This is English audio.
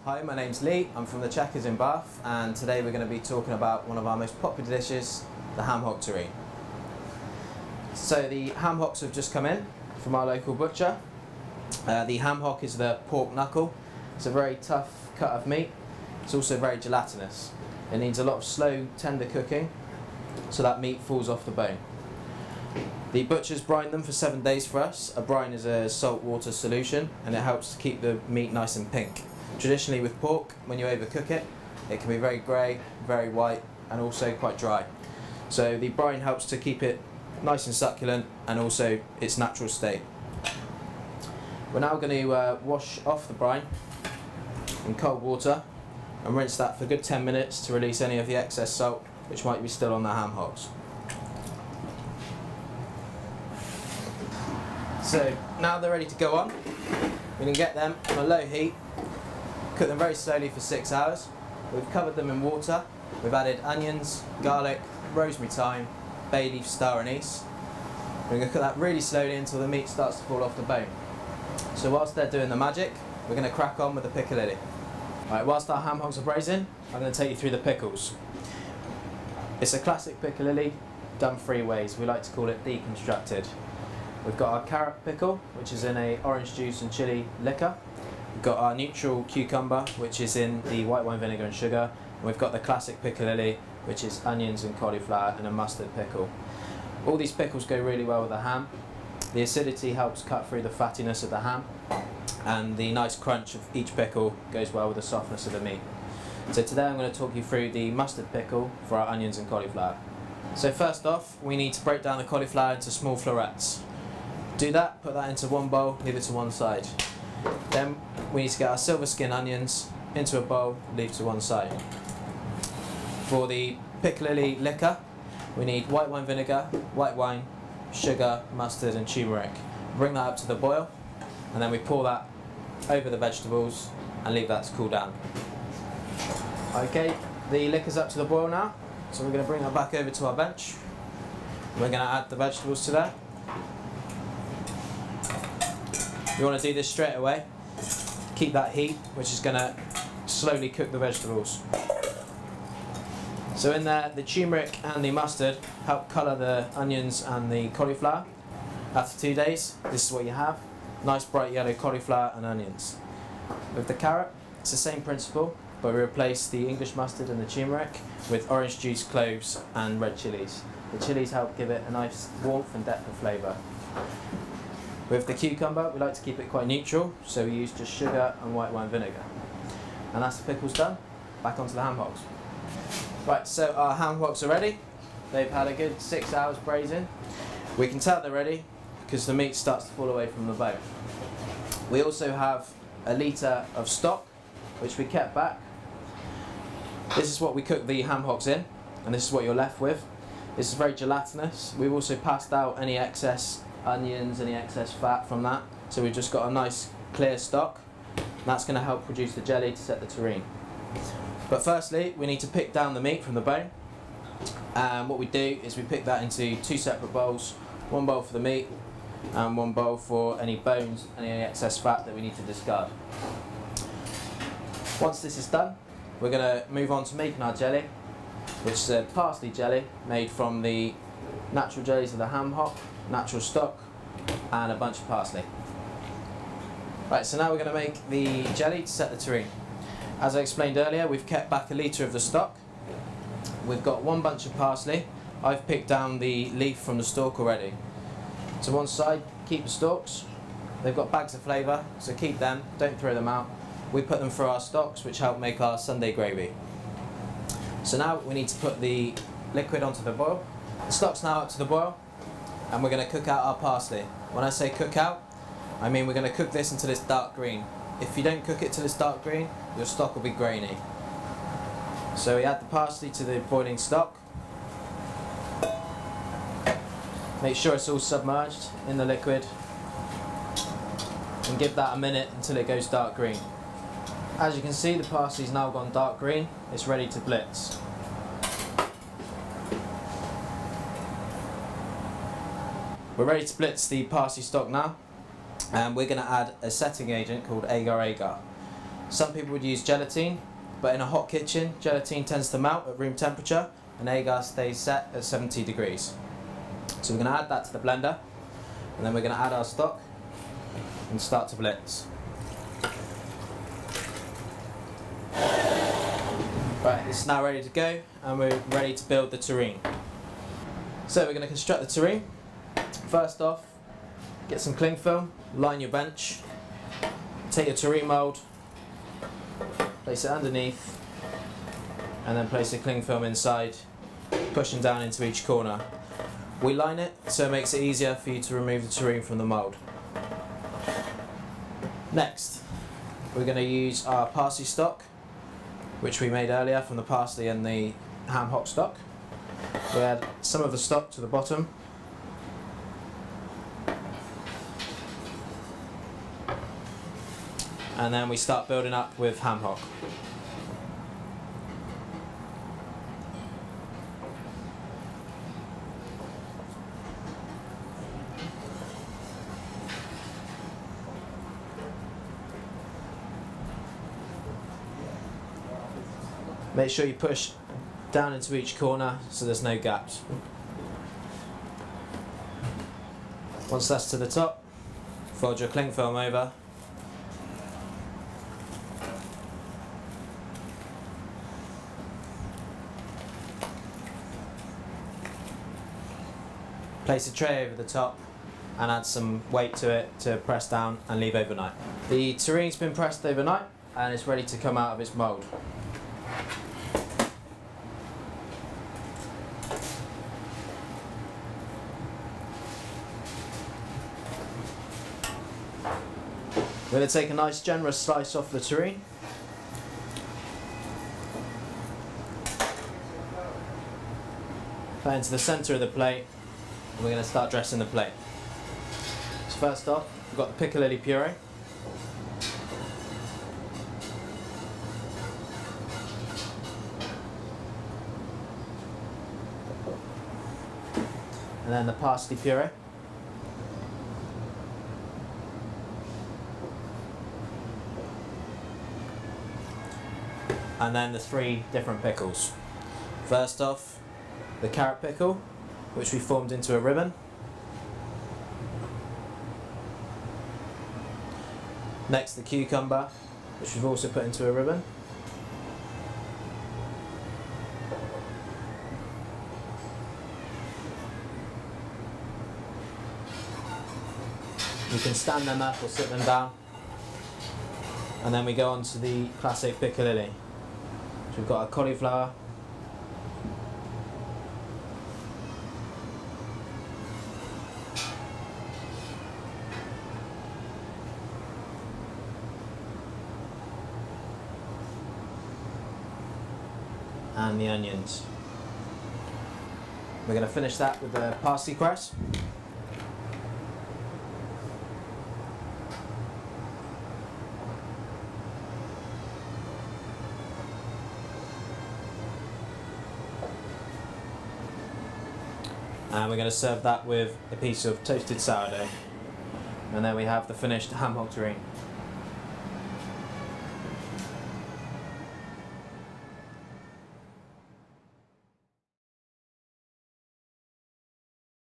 Hi, my name's Lee, I'm from the Checkers in Bath, and today we're going to be talking about one of our most popular dishes, the ham hock terrine. So the ham hocks have just come in from our local butcher. The ham hock is the pork knuckle. It's a very tough cut of meat. It's also very gelatinous. It needs a lot of slow, tender cooking so that meat falls off the bone. The butchers brine them for 7 days for us. A brine is a salt water solution and it helps to keep the meat nice and pink. Traditionally with pork, when you overcook it, it can be very grey, very white and also quite dry. So the brine helps to keep it nice and succulent and also its natural state. We're now going to wash off the brine in cold water and rinse that for a good 10 minutes to release any of the excess salt which might be still on the ham hocks. So now they're ready to go on. We can get them on a low heat, cook them very slowly for 6 hours. We've covered them in water. We've added onions, garlic, rosemary, thyme, bay leaf, star anise. We're going to cook that really slowly until the meat starts to fall off the bone. So whilst they're doing the magic, we're going to crack on with the piccalilli. Right, whilst our ham hocks are braising, I'm going to take you through the pickles. It's a classic piccalilli done 3 ways. We like to call it deconstructed. We've got our carrot pickle, which is in a orange juice and chilli liquor. We've got our neutral cucumber, which is in the white wine vinegar and sugar. And we've got the classic piccalilli, which is onions and cauliflower and a mustard pickle. All these pickles go really well with the ham. The acidity helps cut through the fattiness of the ham, and the nice crunch of each pickle goes well with the softness of the meat. So today I'm going to talk you through the mustard pickle for our onions and cauliflower. So first off, we need to break down the cauliflower into small florets. Do that, put that into one bowl, leave it to one side. Then we need to get our silver skin onions into a bowl, leave to one side. For the piccalilli liquor, we need white wine vinegar, white wine, sugar, mustard and turmeric. Bring that up to the boil and then we pour that over the vegetables and leave that to cool down. Okay, the liquor's up to the boil now, so we're going to bring that back over to our bench. We're going to add the vegetables to there. You want to do this straight away. Keep that heat, which is going to slowly cook the vegetables. So in there, the turmeric and the mustard help colour the onions and the cauliflower. After 2 days, this is what you have. Nice bright yellow cauliflower and onions. With the carrot, it's the same principle, but we replace the English mustard and the turmeric with orange juice, cloves and red chillies. The chillies help give it a nice warmth and depth of flavour. With the cucumber, we like to keep it quite neutral, so we use just sugar and white wine vinegar. And that's the pickles done. Back onto the ham hocks. Right, so our ham hocks are ready. They've had a good 6 hours braising. We can tell they're ready because the meat starts to fall away from the bone. We also have a litre of stock, which we kept back. This is what we cook the ham hocks in, and this is what you're left with. This is very gelatinous. We've also passed out any excess onions, any excess fat from that. So we've just got a nice clear stock. And that's going to help produce the jelly to set the terrine. But firstly, we need to pick down the meat from the bone. And what we do is we pick that into 2 separate bowls. One bowl for the meat and one bowl for any bones and any excess fat that we need to discard. Once this is done, we're going to move on to making our jelly, which is a parsley jelly made from the natural jellies of the ham hock, natural stock and a bunch of parsley. Right, so now we're going to make the jelly to set the terrine. As I explained earlier, we've kept back a litre of the stock. We've got 1 bunch of parsley. I've picked down the leaf from the stalk already. To one side, keep the stalks. They've got bags of flavour, so keep them, don't throw them out. We put them through our stocks, which help make our Sunday gravy. So now we need to put the liquid onto the boil. The stock's now up to the boil, and we're going to cook out our parsley. When I say cook out, I mean we're going to cook this until it's dark green. If you don't cook it till it's dark green, your stock will be grainy. So we add the parsley to the boiling stock. Make sure it's all submerged in the liquid and give that a minute until it goes dark green. As you can see, the parsley's now gone dark green. It's ready to blitz. We're ready to blitz the parsley stock now, and we're going to add a setting agent called agar agar. Some people would use gelatine, but in a hot kitchen, gelatine tends to melt at room temperature and agar stays set at 70 degrees. So we're going to add that to the blender, and then we're going to add our stock and start to blitz. Right, this is now ready to go, and we're ready to build the terrine. So we're going to construct the terrine. First off, get some cling film, line your bench, take your terrine mould, place it underneath, and then place the cling film inside, pushing down into each corner. We line it so it makes it easier for you to remove the terrine from the mould. Next, we're going to use our parsley stock, which we made earlier from the parsley and the ham hock stock. We add some of the stock to the bottom. And then we start building up with ham hock. Make sure you push down into each corner so there's no gaps. Once that's to the top, fold your cling film over. Place a tray over the top and add some weight to it to press down and leave overnight. The terrine's been pressed overnight and it's ready to come out of its mould. We're going to take a nice generous slice off the terrine. Put it into the centre of the plate, and we're going to start dressing the plate. So first off, we've got the piccalilli puree. And then the parsley puree. And then the 3 different pickles. First off, the carrot pickle, which we formed into a ribbon. Next, the cucumber, which we've also put into a ribbon. You can stand them up or sit them down. And then we go on to the classic piccalilli. So we've got a cauliflower, and the onions. We're going to finish that with the parsley cress. And we're going to serve that with a piece of toasted sourdough. And then we have the finished ham hock terrine.